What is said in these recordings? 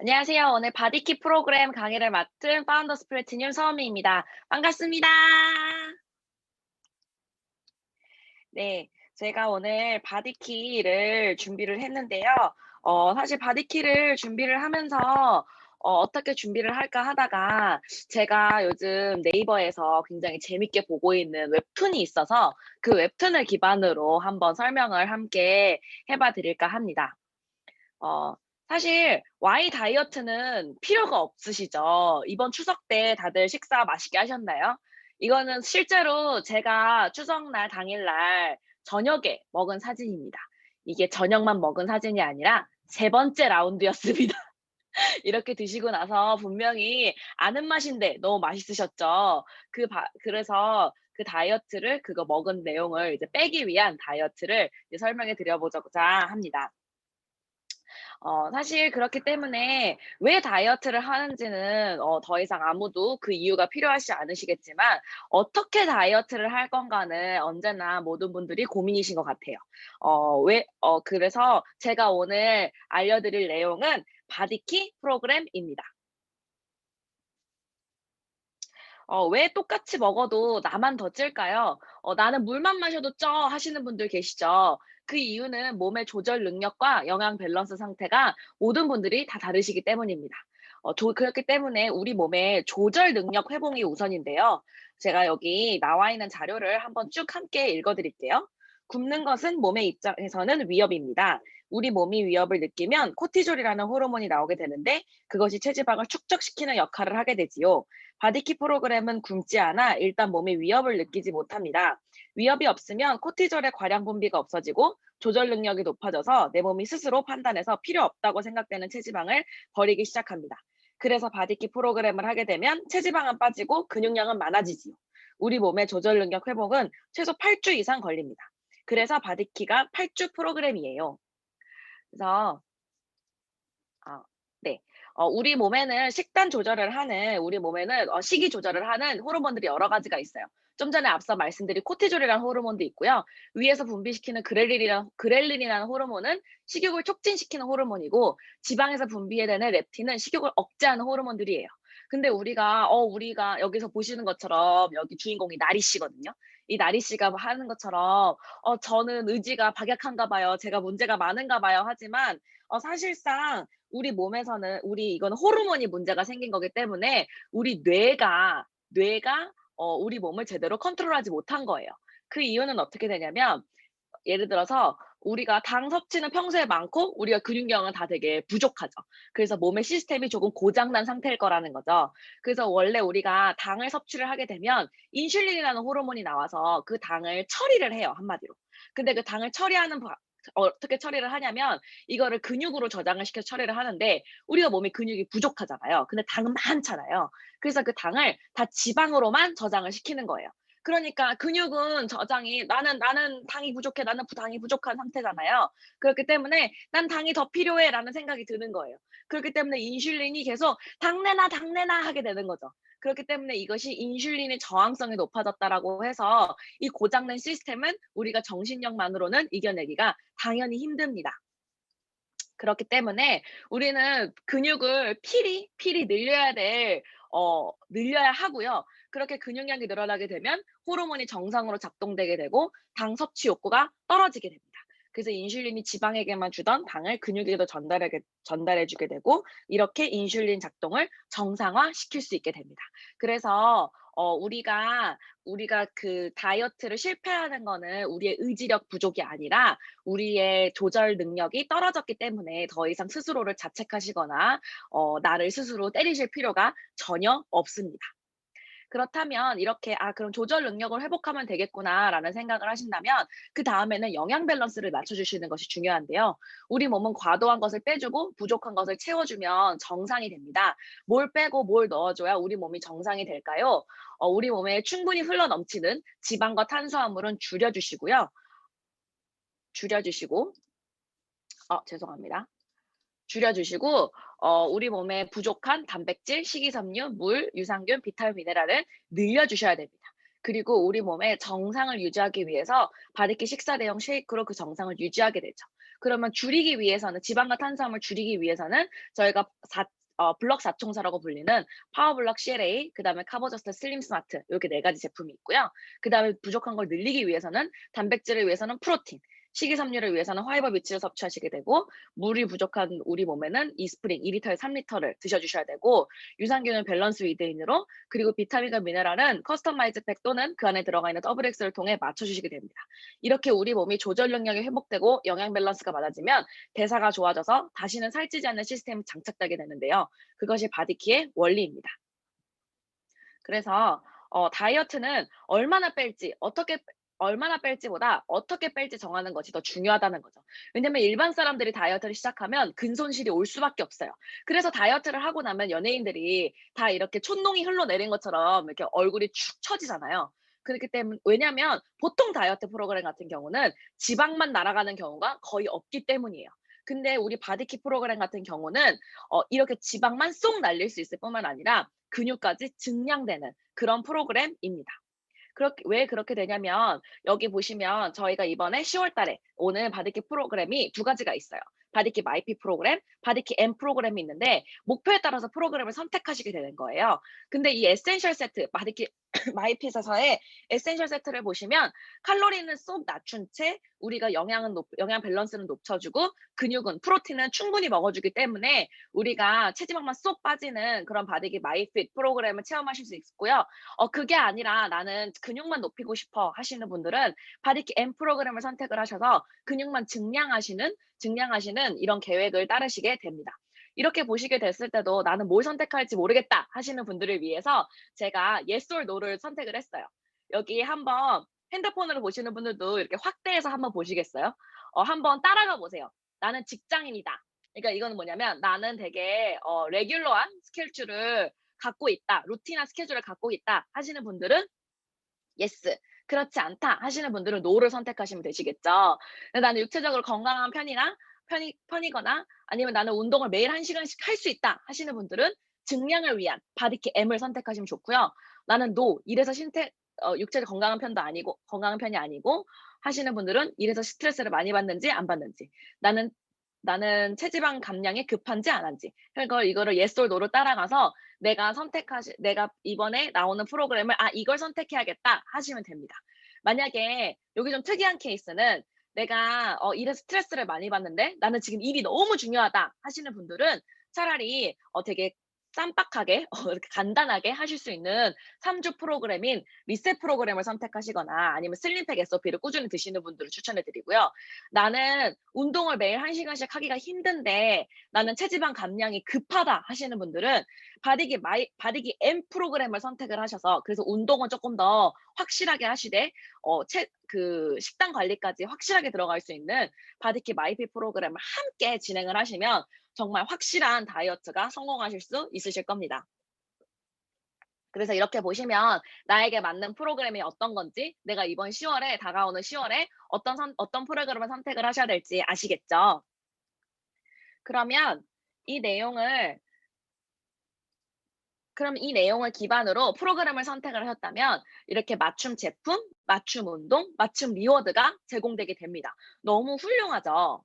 안녕하세요. 오늘 바디키 프로그램 강의를 맡은 파운더 스프레티늄 서은미입니다. 반갑습니다. 네, 제가 오늘 바디키를 준비를 했는데요. 사실 바디키를 준비를 하면서 어떻게 준비를 할까 하다가 제가 요즘 네이버에서 굉장히 재밌게 보고 있는 웹툰이 있어서 그 웹툰을 기반으로 한번 설명을 함께 해봐 드릴까 합니다. 어 사실 Y 다이어트는 필요가 없으시죠? 이번 추석 때 다들 식사 맛있게 하셨나요? 이거는 실제로 제가 추석날 당일날 저녁에 먹은 사진입니다. 이게 저녁만 먹은 사진이 아니라 세 번째 라운드였습니다. 이렇게 드시고 나서 분명히 아는 맛인데 너무 맛있으셨죠? 그래서 그 다이어트를 그거 먹은 내용을 이제 빼기 위한 다이어트를 이제 설명해 드려 보자고자 합니다. 사실 그렇기 때문에 왜 다이어트를 하는지는 더 이상 아무도 그 이유가 필요하지 않으시겠지만 어떻게 다이어트를 할 건가는 언제나 모든 분들이 고민이신 것 같아요. 그래서 제가 오늘 알려드릴 내용은 바디키 프로그램입니다. 왜 똑같이 먹어도 나만 더 찔까요? "나는 물만 마셔도 쪄." 하시는 분들 계시죠? 그 이유는 몸의 조절 능력과 영양 밸런스 상태가 모든 분들이 다 다르시기 때문입니다. 그렇기 때문에 우리 몸의 조절 능력 회복이 우선인데요. 제가 여기 나와 있는 자료를 한번 쭉 함께 읽어 드릴게요. 굶는 것은 몸의 입장에서는 위협입니다. 우리 몸이 위협을 느끼면 코티졸이라는 호르몬이 나오게 되는데 그것이 체지방을 축적시키는 역할을 하게 되지요. 바디키 프로그램은 굶지 않아 일단 몸에 위협을 느끼지 못합니다. 위협이 없으면 코티졸의 과량 분비가 없어지고 조절 능력이 높아져서 내 몸이 스스로 판단해서 필요 없다고 생각되는 체지방을 버리기 시작합니다. 그래서 바디키 프로그램을 하게 되면 체지방은 빠지고 근육량은 많아지지요. 우리 몸의 조절 능력 회복은 최소 8주 이상 걸립니다. 그래서 바디키가 8주 프로그램이에요. 그래서 아 네. 우리 몸에는 식이 조절을 하는 호르몬들이 여러 가지가 있어요. 좀 전에 앞서 말씀드린 코티졸이라는 호르몬도 있고요. 위에서 분비시키는 그렐린이라는 호르몬은 식욕을 촉진시키는 호르몬이고 지방에서 분비되는 렙틴은 식욕을 억제하는 호르몬들이에요. 근데 우리가 여기서 보시는 것처럼 여기 주인공이 나리 씨거든요. 이 나리 씨가 하는 것처럼 저는 의지가 박약한가 봐요. 제가 문제가 많은가 봐요. 하지만 사실상 이거는 호르몬이 문제가 생긴 거기 때문에 우리 뇌가 우리 몸을 제대로 컨트롤하지 못한 거예요. 그 이유는 어떻게 되냐면 예를 들어서 우리가 당 섭취는 평소에 많고 우리가 근육량은 다 되게 부족하죠. 그래서 몸의 시스템이 조금 고장 난 상태일 거라는 거죠. 그래서 원래 우리가 당을 섭취를 하게 되면 인슐린이라는 호르몬이 나와서 그 당을 처리를 해요, 한마디로. 근데 그 당을 어떻게 처리를 하냐면 이거를 근육으로 저장을 시켜서 처리를 하는데 우리가 몸에 근육이 부족하잖아요. 근데 당은 많잖아요. 그래서 그 당을 다 지방으로만 저장을 시키는 거예요. 그러니까 근육은 저장이 나는 당이 부족해. 나는 당이 부족한 상태잖아요. 그렇기 때문에 '난 당이 더 필요해.'라는 생각이 드는 거예요. 그렇기 때문에 인슐린이 계속 "당내놔, 당내놔." 하게 되는 거죠. 그렇기 때문에 이것이 인슐린의 저항성이 높아졌다라고 해서 이 고장난 시스템은 우리가 정신력만으로는 이겨내기가 당연히 힘듭니다. 그렇기 때문에 우리는 근육을 필히 늘려야 하고요. 그렇게 근육량이 늘어나게 되면 호르몬이 정상으로 작동되게 되고 당 섭취 욕구가 떨어지게 됩니다. 그래서 인슐린이 지방에게만 주던 당을 근육에도 전달해 주게 되고 이렇게 인슐린 작동을 정상화시킬 수 있게 됩니다. 그래서 우리가 그 다이어트를 실패하는 거는 우리의 의지력 부족이 아니라 우리의 조절 능력이 떨어졌기 때문에 더 이상 스스로를 자책하시거나 나를 스스로 때리실 필요가 전혀 없습니다. 그렇다면 이렇게 '아 그럼 조절 능력을 회복하면 되겠구나.'라는 생각을 하신다면 그다음에는 영양 밸런스를 맞춰 주시는 것이 중요한데요. 우리 몸은 과도한 것을 빼주고 부족한 것을 채워주면 정상이 됩니다. 뭘 빼고 뭘 넣어줘야 우리 몸이 정상이 될까요? 우리 몸에 충분히 흘러넘치는 지방과 탄수화물은 줄여 주시고 죄송합니다. 줄여 주시고 우리 몸에 부족한 단백질, 식이섬유, 물, 유산균, 비타민, 미네랄을 늘려 주셔야 됩니다. 그리고 우리 몸의 정상을 유지하기 위해서 바르게 식사 대용 쉐이크로 그 정상을 유지하게 되죠. 그러면 줄이기 위해서는 지방과 탄수화물 줄이기 위해서는 저희가 블럭 4총사라고 불리는 파워블럭 CLA, 그다음에 카보저스트 슬림 스마트 요렇게 4 가지 제품이 있고요. 그다음에 부족한 걸 늘리기 위해서는 단백질을 위해서는 프로틴, 식이섬유를 위해서는 화이버 비치를 섭취하시게 되고 물이 부족한 우리 몸에는 이스프링 2리터에 3리터를 드셔 주셔야 되고 유산균은 밸런스 위드인으로 그리고 비타민과 미네랄은 커스터마이즈 팩 또는 그 안에 들어가 있는 더블엑스를 통해 맞춰 주시게 됩니다. 이렇게 우리 몸이 조절 능력이 회복되고 영양 밸런스가 맞아지면 대사가 좋아져서 다시는 살찌지 않는 시스템이 장착되게 되는데요. 그것이 바디키의 원리입니다. 그래서 다이어트는 얼마나 뺄지보다 어떻게 뺄지 정하는 것이 더 중요하다는 거죠. 왜냐면 일반 사람들이 다이어트를 시작하면 근손실이 올 수밖에 없어요. 그래서 다이어트를 하고 나면 연예인들이 다 이렇게 촛농이 흘러내린 것처럼 이렇게 얼굴이 축 처지잖아요. 그렇기 때문에 왜냐면 보통 다이어트 프로그램 같은 경우는 지방만 날아가는 경우가 거의 없기 때문이에요. 근데 우리 바디키 프로그램 같은 경우는 이렇게 지방만 쏙 날릴 수 있을 뿐만 아니라 근육까지 증량되는 그런 프로그램입니다. 그렇게 왜 그렇게 되냐면 여기 보시면 저희가 이번에 10월 달에 오는 바디키 프로그램이 두 가지가 있어요. 바디키 마이피 프로그램, 바디키 M 프로그램이 있는데 목표에 따라서 프로그램을 선택하시게 되는 거예요. 근데 이 에센셜 세트 바디키 마이핏에서의 에센셜 세트를 보시면 칼로리는 쏙 낮춘 채 우리가 영양 밸런스는 높여주고 근육은 프로틴은 충분히 먹어주기 때문에 우리가 체지방만 쏙 빠지는 그런 바디기 마이핏 프로그램을 체험하실 수 있고요. 그게 아니라 나는 근육만 높이고 싶어 하시는 분들은 바디키 M 프로그램을 선택을 하셔서 근육만 증량하시는 이런 계획을 따르시게 됩니다. 이렇게 보시게 됐을 때도 나는 뭘 선택할지 모르겠다 하시는 분들을 위해서 제가 yes or no를 선택을 했어요. 여기 한번 핸드폰으로 보시는 분들도 이렇게 확대해서 한번 보시겠어요? 한번 따라가 보세요. 나는 직장인이다. 그러니까 이거는 뭐냐면 나는 되게 레귤러한 스케줄을 갖고 있다. 루틴한 스케줄을 갖고 있다 하시는 분들은 yes. 그렇지 않다 하시는 분들은 no를 선택하시면 되시겠죠. 근데 나는 육체적으로 건강한 편이거나 아니면 나는 운동을 매일 1시간씩 할 수 있다 하시는 분들은 증량을 위한 바디키 M을 선택하시면 좋고요. 나는 no, 이래서 육체적 건강한 편이 아니고 하시는 분들은 이래서 스트레스를 많이 받는지 안 받는지 나는 체지방 감량이 급한지 안 한지 이거를 yes or no로 따라가서 내가 이번에 나오는 프로그램을 '아 이걸 선택해야겠다.' 하시면 됩니다. 만약에 여기 좀 특이한 케이스는 내가 일에 스트레스를 많이 받는데 나는 지금 일이 너무 중요하다 하시는 분들은 차라리 되게 쌈박하게 이렇게 간단하게 하실 수 있는 3주 프로그램인 리셋 프로그램을 선택하시거나 아니면 슬림팩 SOP를 꾸준히 드시는 분들을 추천해 드리고요. 나는 운동을 매일 1시간씩 하기가 힘든데 나는 체지방 감량이 급하다 하시는 분들은 바디기 M 프로그램을 선택을 하셔서 그래서 운동은 조금 더 확실하게 하시되 식단 관리까지 확실하게 들어갈 수 있는 바디키 마이피 프로그램을 함께 진행을 하시면 정말 확실한 다이어트가 성공하실 수 있으실 겁니다. 그래서 이렇게 보시면 나에게 맞는 프로그램이 어떤 건지 내가 이번 10월에 다가오는 10월에 어떤 프로그램을 선택을 하셔야 될지 아시겠죠? 그러면 이 내용을 이 내용을 기반으로 프로그램을 선택을 하셨다면 이렇게 맞춤 제품, 맞춤 운동, 맞춤 리워드가 제공되게 됩니다. 너무 훌륭하죠?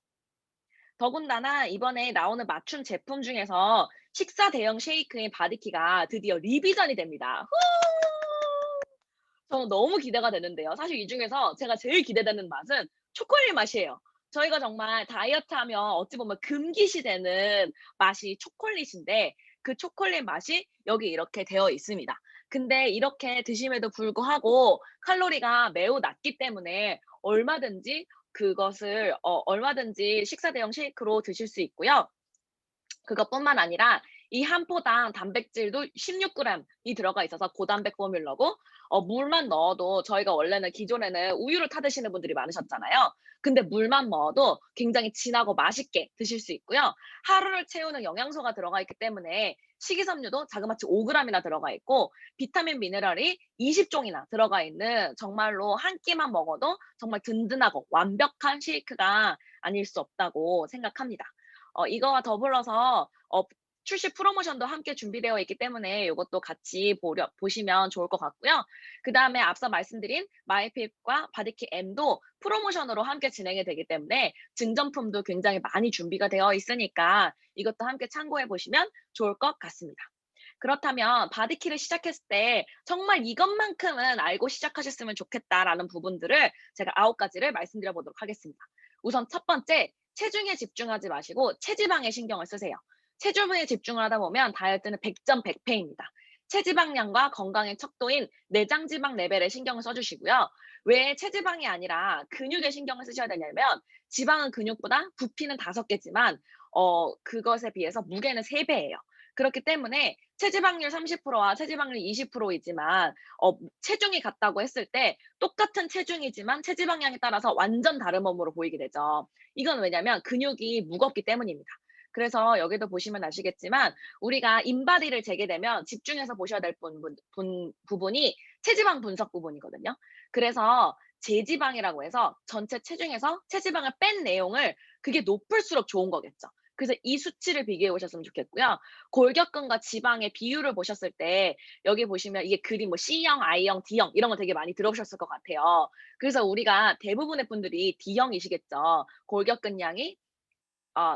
더군다나 이번에 나오는 맞춤 제품 중에서 식사 대용 쉐이크인 바디키가 드디어 리비전이 됩니다. 저는 너무 기대가 되는데요. 사실 이 중에서 제가 제일 기대되는 맛은 초콜릿 맛이에요. 저희가 정말 다이어트하면 어찌 보면 금기시되는 맛이 초콜릿인데 그 초콜릿 맛이 여기 이렇게 되어 있습니다. 근데 이렇게 드심에도 불구하고 칼로리가 매우 낮기 때문에 얼마든지 식사 대용 쉐이크로 드실 수 있고요. 그것뿐만 아니라 이 한 포당 단백질도 16g이 들어가 있어서 고단백 포뮬러고 물만 넣어도 저희가 원래는 기존에는 우유를 타 드시는 분들이 많으셨잖아요. 근데 물만 넣어도 굉장히 진하고 맛있게 드실 수 있고요. 하루를 채우는 영양소가 들어가 있기 때문에 식이섬유도 자그마치 5g이나 들어가 있고 비타민 미네랄이 20종이나 들어가 있는 정말로 한 끼만 먹어도 정말 든든하고 완벽한 쉐이크가 아닐 수 없다고 생각합니다. 이거와 더불어서 출시 프로모션도 함께 준비되어 있기 때문에 요것도 같이 보시면 좋을 것 같고요. 그다음에 앞서 말씀드린 마이핏과 바디킷 M도 프로모션으로 함께 진행이 되기 때문에 증정품도 굉장히 많이 준비가 되어 있으니까 이것도 함께 참고해 보시면 좋을 것 같습니다. 그렇다면 바디킷을 시작했을 때 정말 이것만큼은 알고 시작하셨으면 좋겠다라는 부분들을 제가 9가지를 말씀드려 보도록 하겠습니다. 우선 첫 번째, 체중에 집중하지 마시고 체지방에 신경을 쓰세요. 체중에 집중을 하다 보면 다이어트는 100점 100패입니다. 체지방량과 건강의 척도인 내장 지방 레벨에 신경을 써주시고요. 왜 체지방이 아니라 근육에 신경을 쓰셔야 되냐면 지방은 근육보다 부피는 5개지만 그것에 비해서 무게는 3배예요. 그렇기 때문에 체지방률 30%와 체지방률 20%이지만 체중이 같다고 했을 때 똑같은 체중이지만 체지방량에 따라서 완전 다른 몸으로 보이게 되죠. 이건 왜냐면 근육이 무겁기 때문입니다. 그래서 여기도 보시면 아시겠지만 우리가 인바디를 재게 되면 집중해서 보셔야 될 부분이 체지방 분석 부분이거든요. 그래서 제지방이라고 해서 전체 체중에서 체지방을 뺀 내용을 그게 높을수록 좋은 거겠죠. 그래서 이 수치를 비교해 보셨으면 좋겠고요. 골격근과 지방의 비율을 보셨을 때 여기 보시면 이게 그림 뭐 C형, I형, D형 이런 거 되게 많이 들어보셨을 것 같아요. 그래서 우리가 대부분의 분들이 D형이시겠죠. 골격근량이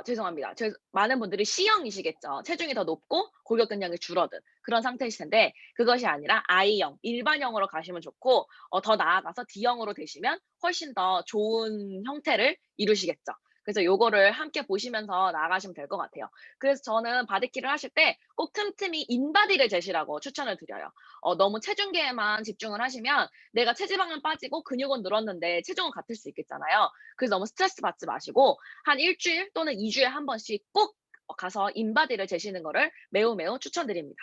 죄송합니다. 많은 분들이 C형이시겠죠. 체중이 더 높고 골격근량이 줄어든 그런 상태이실 텐데 그것이 아니라 I형, 일반형으로 가시면 좋고 더 나아가서 D형으로 되시면 훨씬 더 좋은 형태를 이루시겠죠. 그래서 요거를 함께 보시면서 나아가시면 될 것 같아요. 그래서 저는 바디킬을 하실 때 꼭 틈틈이 인바디를 재시라고 추천을 드려요. 너무 체중계에만 집중을 하시면 내가 체지방은 빠지고 근육은 늘었는데 체중은 같을 수 있겠잖아요. 그래서 너무 스트레스 받지 마시고 한 일주일 또는 2주에 한 번씩 꼭 가서 인바디를 재시는 거를 매우 매우 추천드립니다.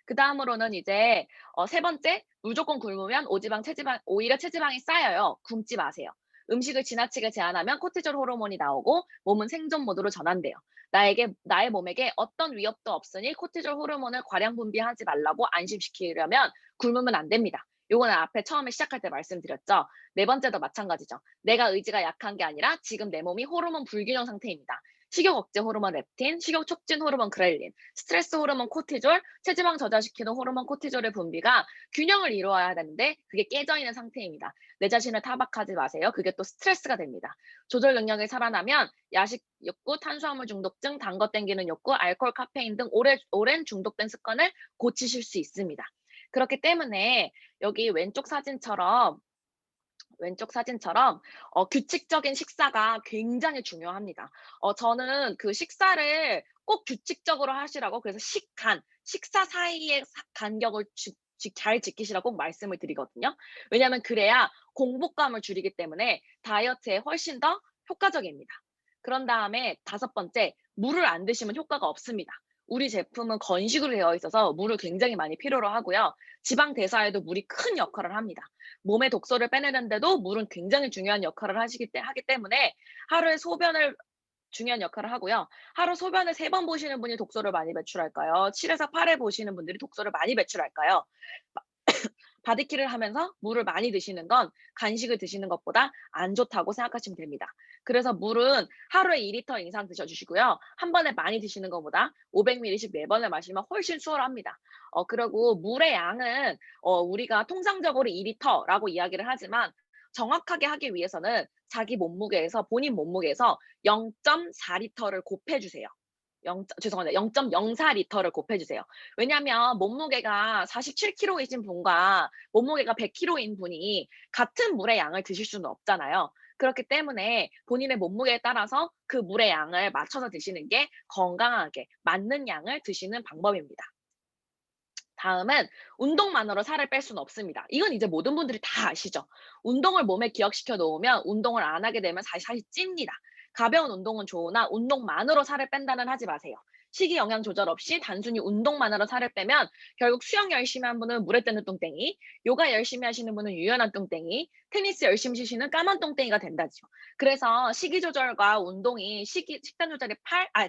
그다음으로는 이제 세 번째, 무조건 굶으면 오히려 체지방이 쌓여요. 굶지 마세요. 음식을 지나치게 제한하면 코티졸 호르몬이 나오고 몸은 생존 모드로 전환돼요. 나의 몸에게 어떤 위협도 없으니 코티졸 호르몬을 과량 분비하지 말라고 안심시키려면 굶으면 안 됩니다. 요거는 앞에 처음에 시작할 때 말씀드렸죠. 네 번째도 마찬가지죠. 내가 의지가 약한 게 아니라 지금 내 몸이 호르몬 불균형 상태입니다. 식욕 억제 호르몬 렙틴, 식욕 촉진 호르몬 그렐린, 스트레스 호르몬 코티졸, 체지방 저자시키는 호르몬 코티졸의 분비가 균형을 이루어야 되는데 그게 깨져 있는 상태입니다. 내 자신을 타박하지 마세요. 그게 또 스트레스가 됩니다. 조절 능력이 살아나면 야식 욕구, 탄수화물 중독증, 단 거 땡기는 욕구, 알코올, 카페인 등 오랜 중독된 습관을 고치실 수 있습니다. 그렇기 때문에 여기 왼쪽 사진처럼 규칙적인 식사가 굉장히 중요합니다. 저는 그 식사를 꼭 규칙적으로 하시라고 그래서 식사 사이의 간격을 잘 지키시라고 꼭 말씀을 드리거든요. 왜냐하면 그래야 공복감을 줄이기 때문에 다이어트에 훨씬 더 효과적입니다. 그런 다음에 다섯 번째, 물을 안 드시면 효과가 없습니다. 우리 제품은 건식으로 되어 있어서 물을 굉장히 많이 필요로 하고요. 지방 대사에도 물이 큰 역할을 합니다. 몸의 독소를 빼내는데도 물은 굉장히 중요한 역할을 하기 때문에 하루에 소변을 중요한 역할을 하고요. 하루 소변을 3번 보시는 분이 독소를 많이 배출할까요? 7에서 8회 보시는 분들이 독소를 많이 배출할까요? 바디킬을 하면서 물을 많이 드시는 건 간식을 드시는 것보다 안 좋다고 생각하시면 됩니다. 그래서 물은 하루에 2리터 이상 드셔주시고요. 한 번에 많이 드시는 것보다 500ml씩 4번을 마시면 훨씬 수월합니다. 그리고 물의 양은 우리가 통상적으로 2리터라고 이야기를 하지만 정확하게 하기 위해서는 본인 몸무게에서 0.4리터를 곱해주세요. 죄송합니다. 0.04리터를 곱해주세요. 왜냐하면 몸무게가 47kg이신 분과 몸무게가 100kg인 분이 같은 물의 양을 드실 수는 없잖아요. 그렇기 때문에 본인의 몸무게에 따라서 그 물의 양을 맞춰서 드시는 게 건강하게 맞는 양을 드시는 방법입니다. 다음은 운동만으로 살을 뺄 수는 없습니다. 이건 이제 모든 분들이 다 아시죠. 운동을 몸에 기억시켜 놓으면 운동을 안 하게 되면 사실 찝니다. 가벼운 운동은 좋으나 운동만으로 살을 뺀다는 하지 마세요. 식이 영양 조절 없이 단순히 운동만으로 살을 빼면 결국 수영 열심히 한 분은 물에 뜨는 똥땡이, 요가 열심히 하시는 분은 유연한 똥땡이, 테니스 열심히 치시는 까만 똥땡이가 된다죠. 그래서 식이 조절과 운동이 식단 조절이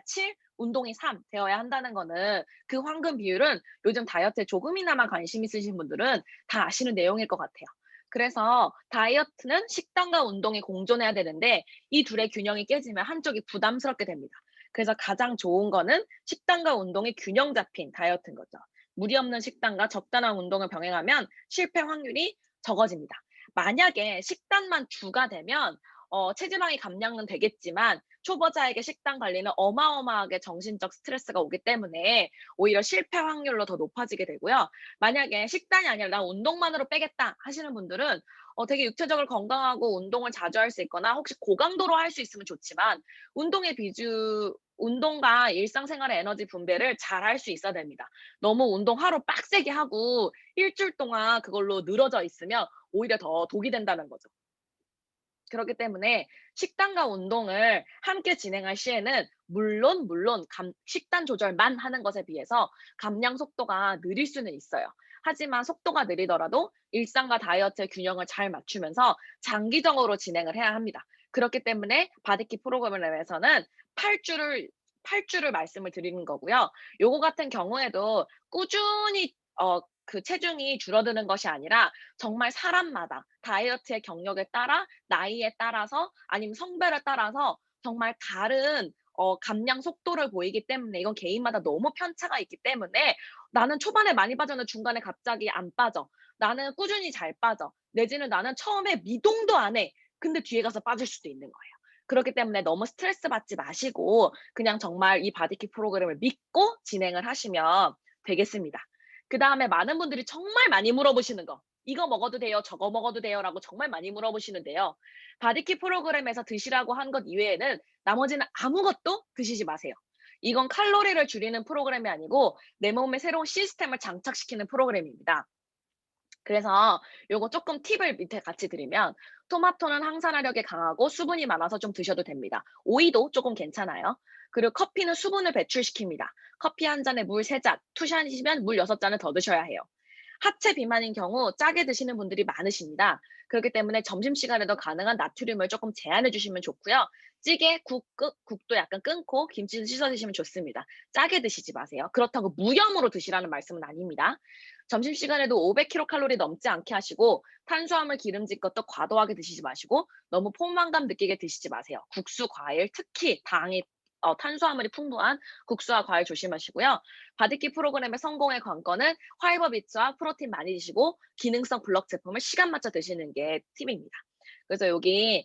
7, 운동이 3 되어야 한다는 거는 그 황금 비율은 요즘 다이어트에 조금이나마 관심 있으신 분들은 다 아시는 내용일 것 같아요. 그래서 다이어트는 식단과 운동이 공존해야 되는데 이 둘의 균형이 깨지면 한쪽이 부담스럽게 됩니다. 그래서 가장 좋은 거는 식단과 운동의 균형 잡힌 다이어트인 거죠. 무리 없는 식단과 적당한 운동을 병행하면 실패 확률이 적어집니다. 만약에 식단만 주가 되면 체지방이 감량은 되겠지만 초보자에게 식단 관리는 어마어마하게 정신적 스트레스가 오기 때문에 오히려 실패 확률로 더 높아지게 되고요. 만약에 식단이 아니라 '나 운동만으로 빼겠다.' 하시는 분들은 되게 육체적으로 건강하고 운동을 자주 할 수 있거나 혹시 고강도로 할 수 있으면 좋지만 운동의 비주 운동과 일상생활의 에너지 분배를 잘 할 수 있어야 됩니다. 너무 운동 하루 빡세게 하고 일주일 동안 그걸로 늘어져 있으면 오히려 더 독이 된다는 거죠. 그렇기 때문에 식단과 운동을 함께 진행할 시에는 물론 식단 조절만 하는 것에 비해서 감량 속도가 느릴 수는 있어요. 하지만 속도가 느리더라도 일상과 다이어트의 균형을 잘 맞추면서 장기적으로 진행을 해야 합니다. 그렇기 때문에 바디키 프로그램에서는 8주를 8주를 말씀을 드리는 거고요. 요거 같은 경우에도 꾸준히 그 체중이 줄어드는 것이 아니라 정말 사람마다 다이어트의 경력에 따라 나이에 따라서 아니면 성별에 따라서 정말 다른 감량 속도를 보이기 때문에 이건 개인마다 너무 편차가 있기 때문에 '나는 초반에 많이 빠졌는데 중간에 갑자기 안 빠져. 나는 꾸준히 잘 빠져.' 내지는 '나는 처음에 미동도 안 해.' 근데 뒤에 가서 빠질 수도 있는 거예요. 그렇기 때문에 너무 스트레스 받지 마시고 그냥 정말 이 바디킥 프로그램을 믿고 진행을 하시면 되겠습니다. 그다음에 많은 분들이 정말 많이 물어보시는 거 "이거 먹어도 돼요? 저거 먹어도 돼요?"라고 정말 많이 물어보시는데요. 바디킥 프로그램에서 드시라고 한 것 이외에는 나머지는 아무것도 드시지 마세요. 이건 칼로리를 줄이는 프로그램이 아니고 내 몸에 새로운 시스템을 장착시키는 프로그램입니다. 그래서 요거 쪼끔 팁을 밑에 같이 드리면 토마토는 항산화력이 강하고 수분이 많아서 좀 드셔도 됩니다. 오이도 쪼금 괜찮아요. 그리고 커피는 수분을 배출시킵니다. 커피 한 잔에 물 3 잔, 투샷이시면 물 6 잔을 더 드셔야 해요. 하체 비만인 경우 짜게 드시는 분들이 많으십니다. 그렇기 때문에 점심시간에도 가능한 나트륨을 쪼끔 제한해 주시면 좋고요. 찌개, 국도 약간 끊고 김치는 씻어 드시면 좋습니다. 짜게 드시지 마세요. 그렇다고 무염으로 드시라는 말씀은 아닙니다. 점심시간에도 500kcal 넘지 않게 하시고 탄수화물, 기름진 것도 과도하게 드시지 마시고 너무 포만감 느끼게 드시지 마세요. 국수, 과일, 특히 당이 탄수화물이 풍부한 국수와 과일 조심하시고요. 바디키 프로그램의 성공의 관건은 파이버 비트와 프로틴 많이 드시고 기능성 블록 제품을 시간 맞춰 드시는 게 팁입니다. 그래서 여기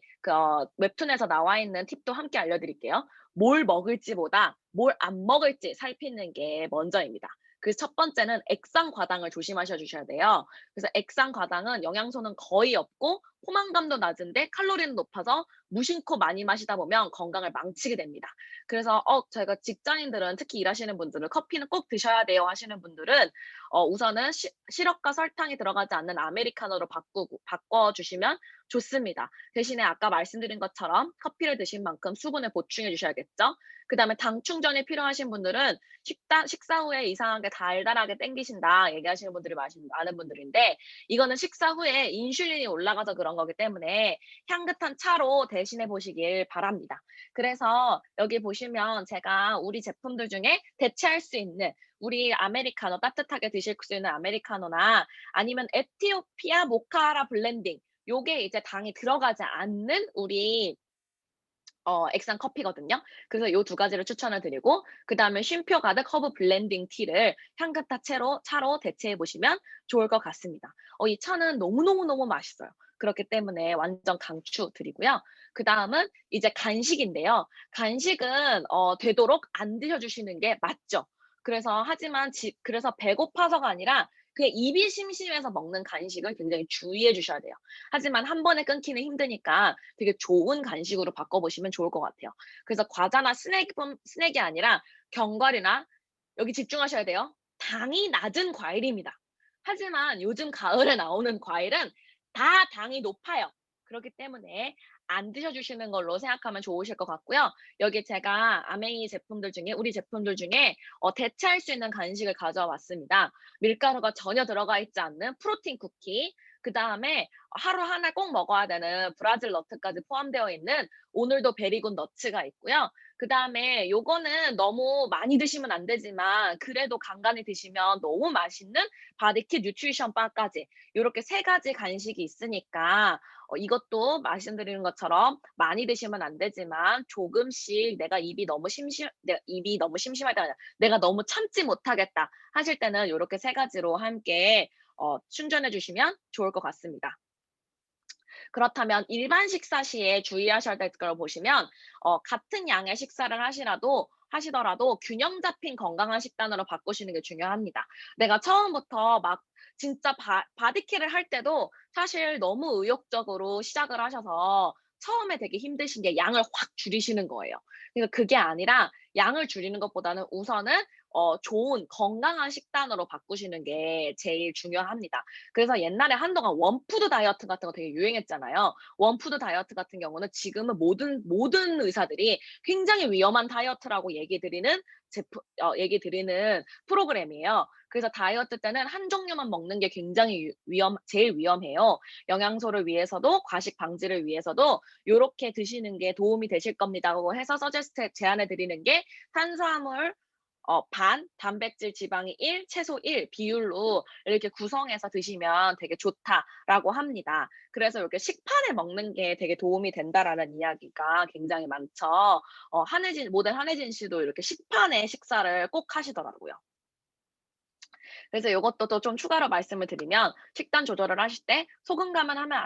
웹툰에서 나와 있는 팁도 함께 알려드릴게요. 뭘 먹을지보다 뭘 안 먹을지 살피는 게 먼저입니다. 그래서 첫 번째는 액상 과당을 조심하셔 주셔야 돼요. 그래서 액상 과당은 영양소는 거의 없고 포만감도 낮은데 칼로리는 높아서 무심코 많이 마시다 보면 건강을 망치게 됩니다. 그래서 저희가 직장인들은 특히 일하시는 분들은 "커피는 꼭 드셔야 돼요." 하시는 분들은 우선은 시럽과 설탕이 들어가지 않는 아메리카노로 바꿔 주시면 좋습니다. 대신에 아까 말씀드린 것처럼 커피를 드신 만큼 수분을 보충해 주셔야겠죠. 그다음에 당 충전이 필요하신 분들은 식사 후에 이상하게 달달하게 땡기신다 얘기하시는 분들이 많은 분들인데 이거는 식사 후에 인슐린이 올라가서 그런 거기 때문에 향긋한 차로 대신해 보시길 바랍니다. 그래서 여기 보시면 제가 우리 제품들 중에 대체할 수 있는 우리 아메리카노 따뜻하게 드실 수 있는 아메리카노나 아니면 에티오피아 모카라 블렌딩 요게 이제 당이 들어가지 않는 우리 액상 커피거든요. 그래서 요 두 가지를 추천을 드리고 그다음에 쉼표 가득 허브 블렌딩 티를 향긋한 차로 대체해 보시면 좋을 것 같습니다. 이 차는 너무너무너무 맛있어요. 그렇기 때문에 완전 강추 드리고요. 그다음은 이제 간식인데요. 간식은 되도록 안 드셔 주시는 게 맞죠. 그래서 하지만 그래서 배고파서가 아니라 그냥 입이 심심해서 먹는 간식을 굉장히 주의해 주셔야 돼요. 하지만 한 번에 끊기는 힘드니까 되게 좋은 간식으로 바꿔보시면 좋을 것 같아요. 그래서 과자나 스낵이 아니라 견과류나 여기 집중하셔야 돼요. 당이 낮은 과일입니다. 하지만 요즘 가을에 나오는 과일은 다 당이 높아요. 그렇기 때문에 안 드셔 주시는 걸로 생각하면 좋으실 것 같고요. 여기 제가 아메이 제품들 중에 우리 제품들 중에 대체할 수 있는 간식을 가져와 봤습니다. 밀가루가 전혀 들어가 있지 않는 프로틴 쿠키, 그다음에 하루 하나 꼭 먹어야 되는 브라질 너트까지 포함되어 있는 오늘도 베리굿 너츠가 있고요. 그다음에 요거는 너무 많이 드시면 안 되지만 그래도 간간히 드시면 너무 맛있는 바디킷 뉴트리션 바까지 요렇게 3 가지 간식이 있으니까 이것도 말씀드리는 것처럼 많이 드시면 안 되지만 조금씩 내가 입이 너무 심심할 때가 아니라 '내가 너무 참지 못하겠다.' 하실 때는 요렇게 3 가지로 함께 충전해 주시면 좋을 것 같습니다. 그렇다면 일반 식사 시에 주의하셔야 될 걸 보시면 같은 양의 식사를 하시더라도 균형 잡힌 건강한 식단으로 바꾸시는 게 중요합니다. 내가 처음부터 막 진짜 바디킬을 할 때도 사실 너무 의욕적으로 시작을 하셔서 처음에 되게 힘드신 게 양을 확 줄이시는 거예요. 그러니까 그게 아니라 양을 줄이는 것보다는 우선은 좋은 건강한 식단으로 바꾸시는 게 제일 중요합니다. 그래서 옛날에 한동안 원푸드 다이어트 같은 거 되게 유행했잖아요. 원푸드 다이어트 같은 경우는 지금은 모든 의사들이 굉장히 위험한 다이어트라고 얘기 드리는 프로그램이에요. 그래서 다이어트 때는 한 종류만 먹는 게 굉장히 제일 위험해요. 영양소를 위해서도 과식 방지를 위해서도 요렇게 드시는 게 도움이 되실 겁니다라고 해서 제안해 드리는 게 탄수화물 반, 단백질, 지방이 1, 채소 1 비율로 이렇게 구성해서 드시면 되게 좋다라고 합니다. 그래서 이렇게 식판에 먹는 게 되게 도움이 된다라는 이야기가 굉장히 많죠. 모델 한혜진 씨도 이렇게 식판에 식사를 꼭 하시더라고요. 그래서 요것도 또 좀 추가로 말씀을 드리면 식단 조절을 하실 때 "소금 감안하면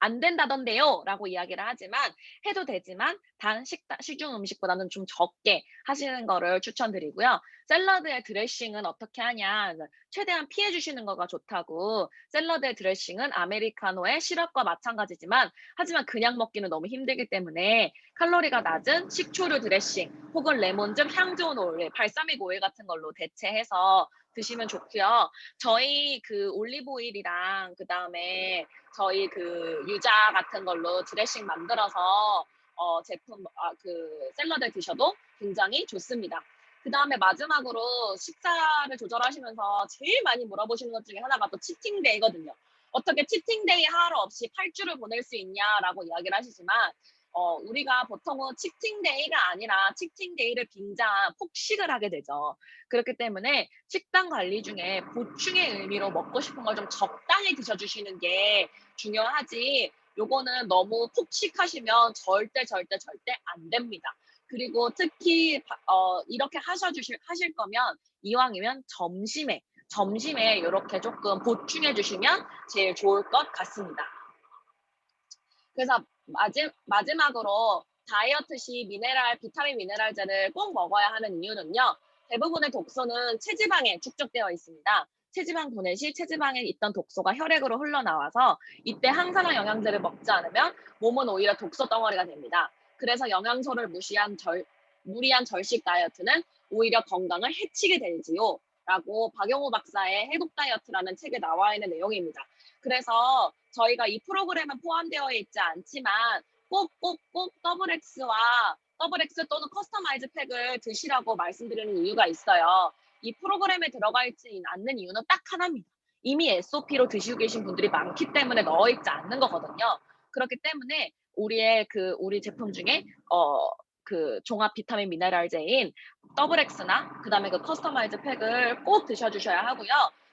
안 된다던데요."라고 이야기를 하지만 해도 되지만 단 시중 음식보다는 좀 적게 하시는 거를 추천드리고요. 샐러드의 드레싱은 어떻게 하냐 최대한 피해 주시는 거가 좋다고. 샐러드의 드레싱은 아메리카노의 시럽과 마찬가지지만 하지만 그냥 먹기는 너무 힘들기 때문에 칼로리가 낮은 식초류 드레싱 혹은 레몬즙, 향 좋은 오일, 발사믹 오일 같은 걸로 대체해서 드시면 좋고요. 저희 그 올리브 오일이랑 그다음에 저희 그 유자 같은 걸로 드레싱 만들어서 샐러드에 드셔도 굉장히 좋습니다. 그다음에 마지막으로 식사를 조절하시면서 제일 많이 물어보시는 것 중에 하나가 또 치팅 데이거든요. "어떻게 치팅 데이 하루 없이 8 주를 보낼 수 있냐?"라고 이야기를 하시지만 우리가 보통은 치팅 데이가 아니라 치팅 데이를 빙자한 폭식을 하게 되죠. 그렇기 때문에 식단 관리 중에 보충의 의미로 먹고 싶은 걸 좀 적당히 드셔 주시는 게 중요하지 요거는 너무 폭식하시면 절대 안 됩니다. 그리고 특히 이렇게 하실 거면 이왕이면 점심에 요렇게 쪼끔 보충해 주시면 제일 좋을 것 같습니다. 그래서 마지막으로 다이어트 시 비타민 미네랄제를 꼭 먹어야 하는 이유는요. 대부분의 독소는 체지방에 축적되어 있습니다. 체지방 분해 시 체지방에 있던 독소가 혈액으로 흘러나와서 이때 항산화 영양제를 먹지 않으면 몸은 오히려 독소 덩어리가 됩니다. 그래서 영양소를 무리한 절식 다이어트는 오히려 건강을 해치게 되지요. 라고 박영호 박사의 해독 다이어트라는 책에 나와 있는 내용입니다. 그래서 저희가 이 프로그램은 포함되어 있지 않지만 꼭 더블 X 또는 커스터마이즈 팩을 드시라고 말씀드리는 이유가 있어요. 이 프로그램에 들어가 있지 않는 이유는 딱 하나입니다. 이미 SOP로 드시고 계신 분들이 많기 때문에 넣어 있지 않는 거거든요. 그렇기 때문에 우리 제품 중에 종합 비타민 미네랄제인 더블 X나 그다음에 그 커스터마이즈 팩을 꼭 드셔 주셔야 하고요.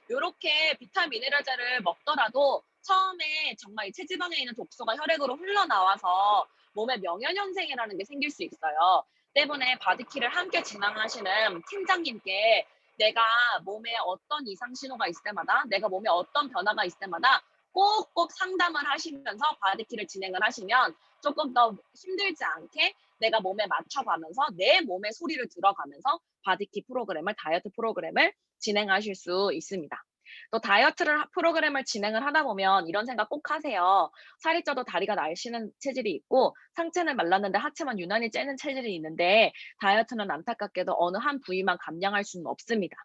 요렇게 비타민 미네랄제를 먹더라도 처음에 정말 이 체지방에 있는 독소가 혈액으로 흘러나와서 몸에 명현현생이라는 게 생길 수 있어요. 때문에 바디킬을 함께 진행하시는 팀장님께 내가 몸에 어떤 이상 신호가 있을 때마다 내가 몸에 어떤 변화가 있을 때마다 꼭꼭 상담을 하시면서 바디킬을 진행을 하시면 조금 더 힘들지 않게 내가 몸에 맞춰가면서 내 몸의 소리를 들어가면서 다이어트 프로그램을 진행하실 수 있습니다. 또 프로그램을 진행을 하다 보면 이런 생각 꼭 하세요. 살이 쪄도 다리가 날씬한 체질이 있고 상체는 말랐는데 하체만 유난히 째는 체질이 있는데 다이어트는 안타깝게도 어느 한 부위만 감량할 수는 없습니다.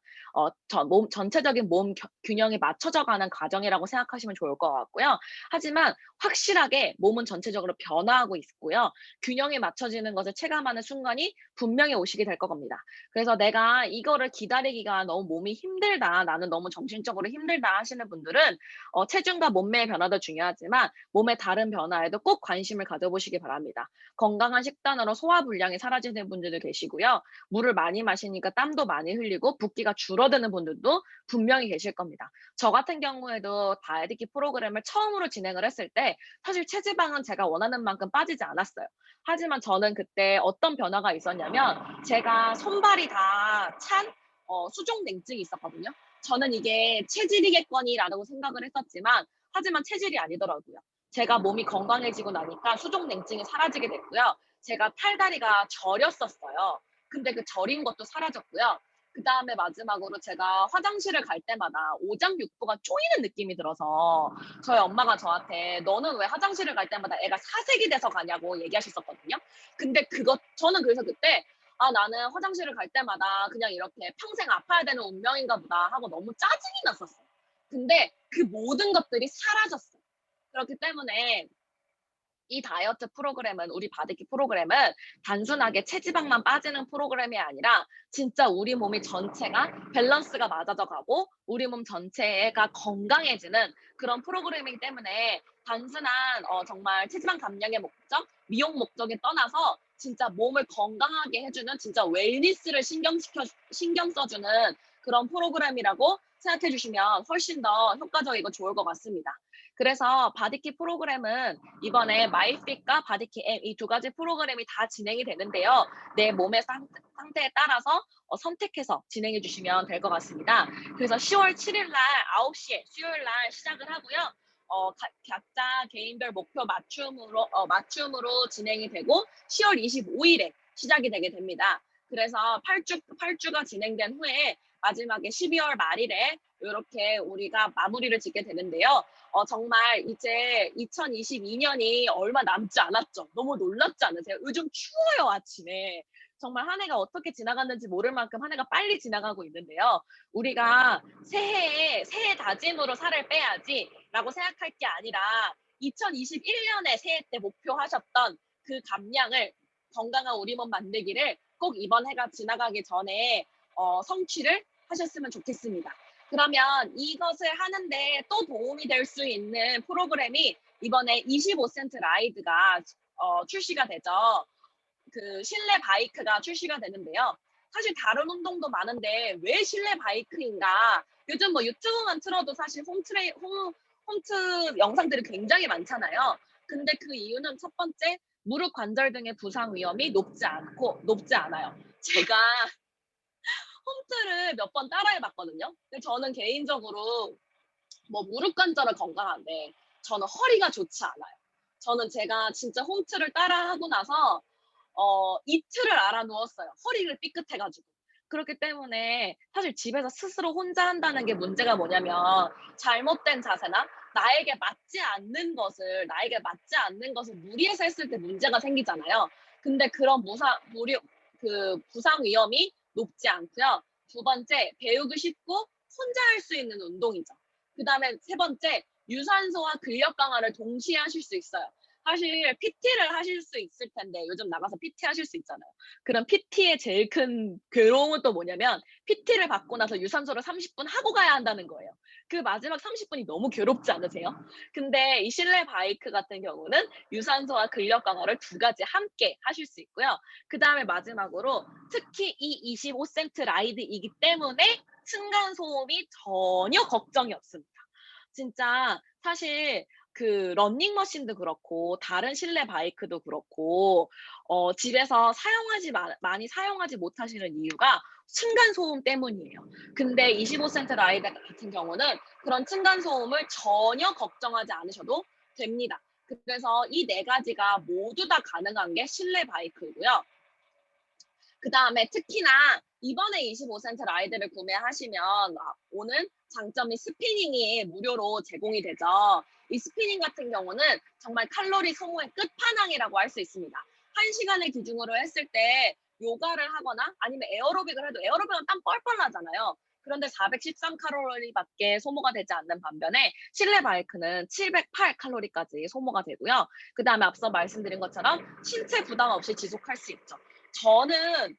전체적인 몸 균형이 맞춰져 가는 과정이라고 생각하시면 좋을 것 같고요. 하지만 확실하게 몸은 전체적으로 변화하고 있고요. 균형이 맞춰지는 것을 체감하는 순간이 분명히 오시게 될 겁니다. 그래서 '내가 이거를 기다리기가 너무 몸이 힘들다. 나는 너무 정신적으로 힘들다 하시는 분들은 체중과 몸매의 변화도 중요하지만 몸의 다른 변화에도 꼭 관심을 가져보시기 바랍니다. 건강한 식단으로 소화 불량이 사라지는 분들도 계시고요. 물을 많이 마시니까 땀도 많이 흘리고 붓기가 줄어드는 분들도 분명히 계실 겁니다. 저 같은 경우에도 다이어트 프로그램을 처음으로 진행을 했을 때 사실 체지방은 제가 원하는 만큼 빠지지 않았어요. 하지만 저는 그때 어떤 변화가 있었냐면 제가 손발이 다 찬 수족 냉증이 있었거든요. 저는 이게 체질이겠거니라고 생각을 했었지만 하지만 체질이 아니더라고요. 제가 몸이 건강해지고 나니까 수족 냉증이 사라지게 됐고요. 제가 팔다리가 저렸었어요. 근데 그 저린 것도 사라졌고요. 그다음에 마지막으로 제가 화장실을 갈 때마다 오장육부가 쪼이는 느낌이 들어서 저희 엄마가 저한테 "너는 왜 화장실을 갈 때마다 애가 사색이 돼서 가냐."고 얘기하셨었거든요. 근데 저는 그래서 그때 '아 나는 화장실을 갈 때마다 그냥 이렇게 평생 아파야 되는 운명인가 보다.' 하고 너무 짜증이 났었어요. 근데 그 모든 것들이 사라졌어요. 그렇기 때문에 이 다이어트 프로그램은 우리 바디키 프로그램은 단순하게 체지방만 빠지는 프로그램이 아니라 진짜 우리 몸이 전체가 밸런스가 맞아져 가고 우리 몸 전체가 건강해지는 그런 프로그램이기 때문에 단순한 정말 체지방 감량의 목적, 미용 목적에 떠나서 진짜 몸을 건강하게 해 주는 진짜 웰니스를 신경 써 주는 그런 프로그램이라고 생각해 주시면 훨씬 더 효과적이고 좋을 것 같습니다. 그래서 바디키 프로그램은 이번에 마이핏과 바디키 M 이 두 가지 프로그램이 다 진행이 되는데요. 내 몸의 상태에 따라서 선택해서 진행해 주시면 될 것 같습니다. 그래서 10월 7일 날 9시에 수요일 날 시작을 하고요. 각자 개인별 목표 맞춤으로 진행이 되고 10월 25일에 시작이 되게 됩니다. 그래서 8주가 진행된 후에 마지막에 12월 말일에 이렇게 우리가 마무리를 짓게 되는데요. 정말 이제 2022년이 얼마 남지 않았죠. 너무 놀랍지 않으세요? 요즘 추워요, 아침에. 정말 한 해가 어떻게 지나갔는지 모를 만큼 한 해가 빨리 지나가고 있는데요. 우리가 새해 다짐으로 살을 빼야지라고 생각할 게 아니라 2021년에 새해 때 목표하셨던 그 감량을 건강한 우리 몸 만들기를 꼭 이번 해가 지나가기 전에 성취를 하셨으면 좋겠습니다. 그러면 이것을 하는데 또 도움이 될 수 있는 프로그램이 이번에 25센트 라이드가 출시가 되죠. 그 실내 바이크가 출시가 되는데요. 사실 다른 운동도 많은데 왜 실내 바이크인가? 요즘 뭐 유튜브만 틀어도 사실 홈트 영상들이 굉장히 많잖아요. 근데 그 이유는 첫 번째, 무릎 관절 등의 부상 위험이 높지 않아요. 제가 홈트를 몇 번 따라해 봤거든요. 근데 저는 개인적으로 뭐 무릎 관절은 건강한데 저는 허리가 좋지 않아요. 저는 제가 진짜 홈트를 따라하고 나서 이틀을 알아 누웠어요. 허리를 삐끗해 가지고. 그렇기 때문에 사실 집에서 스스로 혼자 한다는 게 문제가 뭐냐면 잘못된 자세나 나에게 맞지 않는 것을 무리해서 했을 때 문제가 생기잖아요. 근데 그런 부상 위험이 높지 않고요. 두 번째, 배우기 쉽고 혼자 할 수 있는 운동이죠. 그다음에 세 번째, 유산소와 근력 강화를 동시에 하실 수 있어요. 사실 PT를 하실 수 있을 텐데 요즘 나가서 PT 하실 수 있잖아요. 그럼 PT의 제일 큰 괴로움은 또 뭐냐면 PT를 받고 나서 유산소를 30분 하고 가야 한다는 거예요. 그 마지막 30분이 너무 괴롭지 않으세요? 근데 이 실내 바이크 같은 경우는 유산소와 근력 강화를 두 가지 함께 하실 수 있고요. 그다음에 마지막으로 특히 이 25센트 라이드이기 때문에 층간 소음이 전혀 걱정이 없습니다. 진짜 사실 그 러닝머신도 그렇고 다른 실내 바이크도 그렇고 집에서 많이 사용하지 못하시는 이유가 층간 소음 때문이에요. 근데 25센트 라이더 같은 경우는 그런 층간 소음을 전혀 걱정하지 않으셔도 됩니다. 그래서 이 네 가지가 모두 다 가능한 게 실내 바이크고요. 그다음에 특히나 이번에 25센트 라이드를 구매하시면 오는 장점이 스피닝이 무료로 제공이 되죠. 이 스피닝 같은 경우는 정말 칼로리 소모의 끝판왕이라고 할 수 있습니다. 1시간을 기준으로 했을 때 요가를 하거나 아니면 에어로빅을 해도 에어로빅은 땀 뻘뻘 나잖아요. 그런데 413 칼로리밖에 소모가 되지 않는 반면에 실내 바이크는 708 칼로리까지 소모가 되고요. 그다음에 앞서 말씀드린 것처럼 신체 부담 없이 지속할 수 있죠. 저는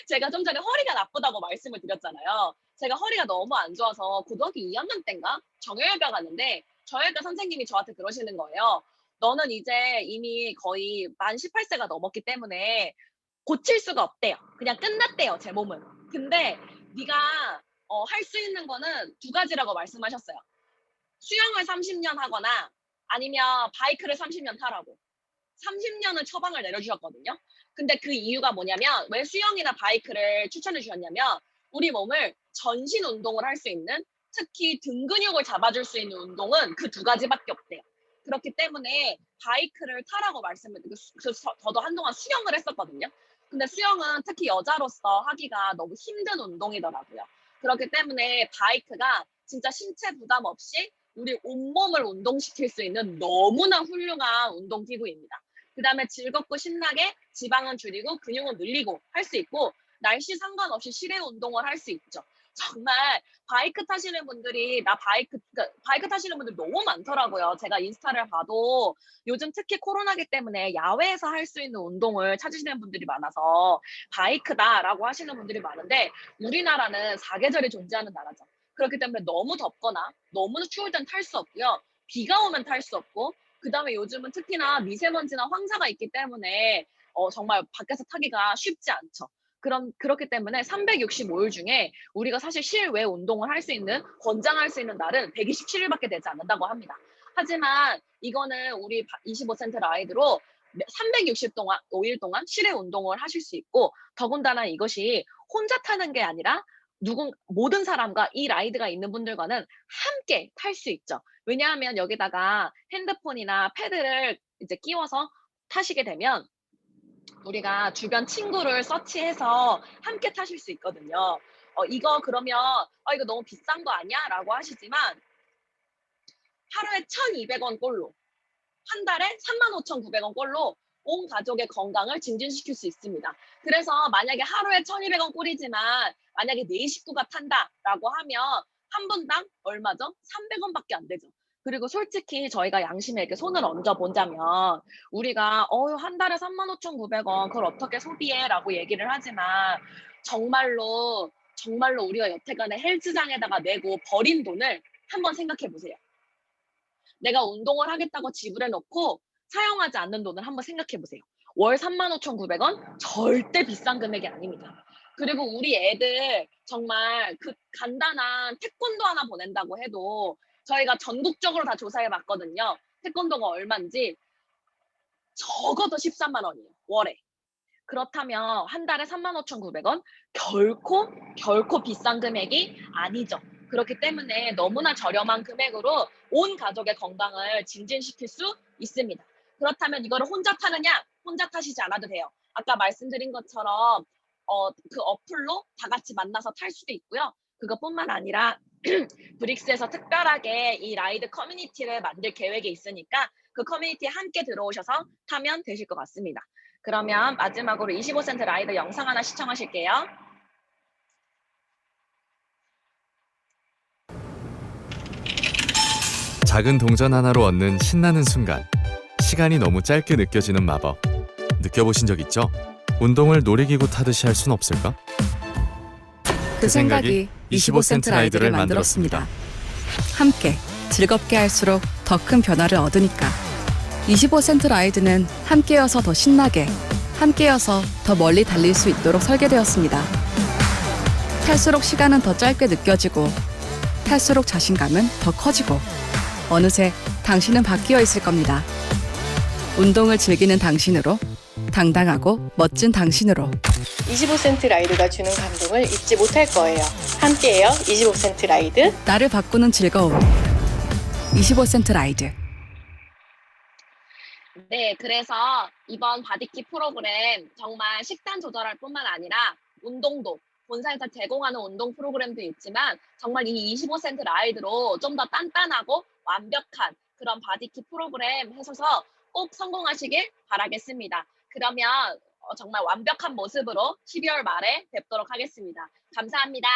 제가 좀 전에 허리가 나쁘다고 말씀을 드렸잖아요. 제가 허리가 너무 안 좋아서 고등학교 2학년 때인가 정형외과 갔는데 정형외과 선생님이 저한테 그러시는 거예요. "너는 이제 이미 거의 만 18세가 넘었기 때문에 고칠 수가 없대요. 그냥 끝났대요, 제 몸은. 근데 네가 할 수 있는 거는 두 가지라고 말씀하셨어요. 수영을 30년 하거나 아니면 바이크를 30년 타라고. 30년을 처방을 내려주셨거든요. 근데 그 이유가 뭐냐면 왜 수영이나 바이크를 추천해 주셨냐면 우리 몸을 전신 운동을 할 수 있는 특히 등 근육을 잡아줄 수 있는 운동은 그 두 가지밖에 없대요. 그렇기 때문에 바이크를 타라고 말씀을 그래서 저도 한동안 수영을 했었거든요. 근데 수영은 특히 여자로서 하기가 너무 힘든 운동이더라고요. 그렇기 때문에 바이크가 진짜 신체 부담 없이 우리 온몸을 운동시킬 수 있는 너무나 훌륭한 운동기구입니다. 그다음에 즐겁고 신나게 지방은 줄이고 근육은 늘리고 할 수 있고 날씨 상관없이 실내 운동을 할 수 있죠. 정말 바이크 타시는 분들이 그러니까 바이크 타시는 분들 너무 많더라고요. 제가 인스타를 봐도 요즘 특히 코로나기 때문에 야외에서 할 수 있는 운동을 찾으시는 분들이 많아서 바이크다라고 하시는 분들이 많은데 우리나라는 사계절이 존재하는 나라죠. 그렇기 때문에 너무 덥거나 너무 추울 땐 탈 수 없고요. 비가 오면 탈 수 없고 그다음에 요즘은 특히나 미세먼지나 황사가 있기 때문에 정말 밖에서 타기가 쉽지 않죠. 그렇기 때문에 365일 중에 우리가 사실 실외 운동을 할 수 있는 권장할 수 있는 날은 127일밖에 되지 않는다고 합니다. 하지만 이거는 우리 25센트 라이드로 360 동안 5일 동안 실외 운동을 하실 수 있고 더군다나 이것이 혼자 타는 게 아니라 모든 사람과 이 라이드가 있는 분들과는 함께 탈 수 있죠. 왜냐하면 여기다가 핸드폰이나 패드를 이제 끼워서 타시게 되면 우리가 주변 친구를 서치해서 함께 타실 수 있거든요. 이거 그러면 이거 너무 비싼 거 아니야?"라고 하시지만 하루에 1,200원 꼴로 한 달에 35,900원 꼴로 온 가족의 건강을 증진시킬 수 있습니다. 그래서 만약에 하루에 1,200원 꼴이지만 만약에 네 식구가 탄다라고 하면 한 분당 얼마죠? 300원 밖에 안 되죠. 그리고 솔직히 저희가 양심에 이렇게 손을 얹어 보자면 우리가 한 달에 35,900원 그걸 어떻게 소비해?"라고 얘기를 하지만 정말로, 정말로 우리가 여태간에 헬스장에다가 내고 버린 돈을 한번 생각해 보세요. 내가 운동을 하겠다고 지불해 놓고 사용하지 않는 돈을 한번 생각해 보세요. 월 35,900원 절대 비싼 금액이 아닙니다. 그리고 우리 애들 정말 그 간단한 태권도 하나 보낸다고 해도 저희가 전국적으로 다 조사해 봤거든요. 태권도가 얼만지 적어도 13만 원이에요. 월에. 그렇다면 한 달에 35,900원 결코 비싼 금액이 아니죠. 그렇기 때문에 너무나 저렴한 금액으로 온 가족의 건강을 증진시킬 수 있습니다. 그렇다면 이거를 혼자 타느냐? 혼자 타시지 않아도 돼요. 아까 말씀드린 것처럼 그 어플로 다 같이 만나서 탈 수도 있고요. 그것뿐만 아니라 브릭스에서 특별하게 이 라이드 커뮤니티를 만들 계획이 있으니까 그 커뮤니티에 함께 들어오셔서 타면 되실 것 같습니다. 그러면 마지막으로 25센트 라이드 영상 하나 시청하실게요. 작은 동전 하나로 얻는 신나는 순간. 시간이 너무 짧게 느껴지는 마법. 느껴보신 적 있죠? 운동을 놀이기구 타듯이 할 순 없을까? 그 생각이 25센트 라이드를 만들었습니다. 함께 즐겁게 할수록 더 큰 변화를 얻으니까. 25센트 라이드는 함께여서 더 신나게, 함께여서 더 멀리 달릴 수 있도록 설계되었습니다. 탈수록 시간은 더 짧게 느껴지고, 탈수록 자신감은 더 커지고, 어느새 당신은 바뀌어 있을 겁니다. 운동을 즐기는 당신으로, 당당하고 멋진 당신으로. 25센트 라이드가 주는 감동을 잊지 못할 거예요. 함께해요. 25센트 라이드. 나를 바꾸는 즐거움. 25센트 라이드. 네, 그래서 이번 바디키 프로그램 정말 식단 조절할 뿐만 아니라 운동도 본사에서 제공하는 운동 프로그램도 있지만 정말 이 25센트 라이드로 좀 더 단단하고 완벽한 그런 바디키 프로그램 하셔서 꼭 성공하시길 바라겠습니다. 그러면 정말 완벽한 모습으로 12월 말에 뵙도록 하겠습니다. 감사합니다.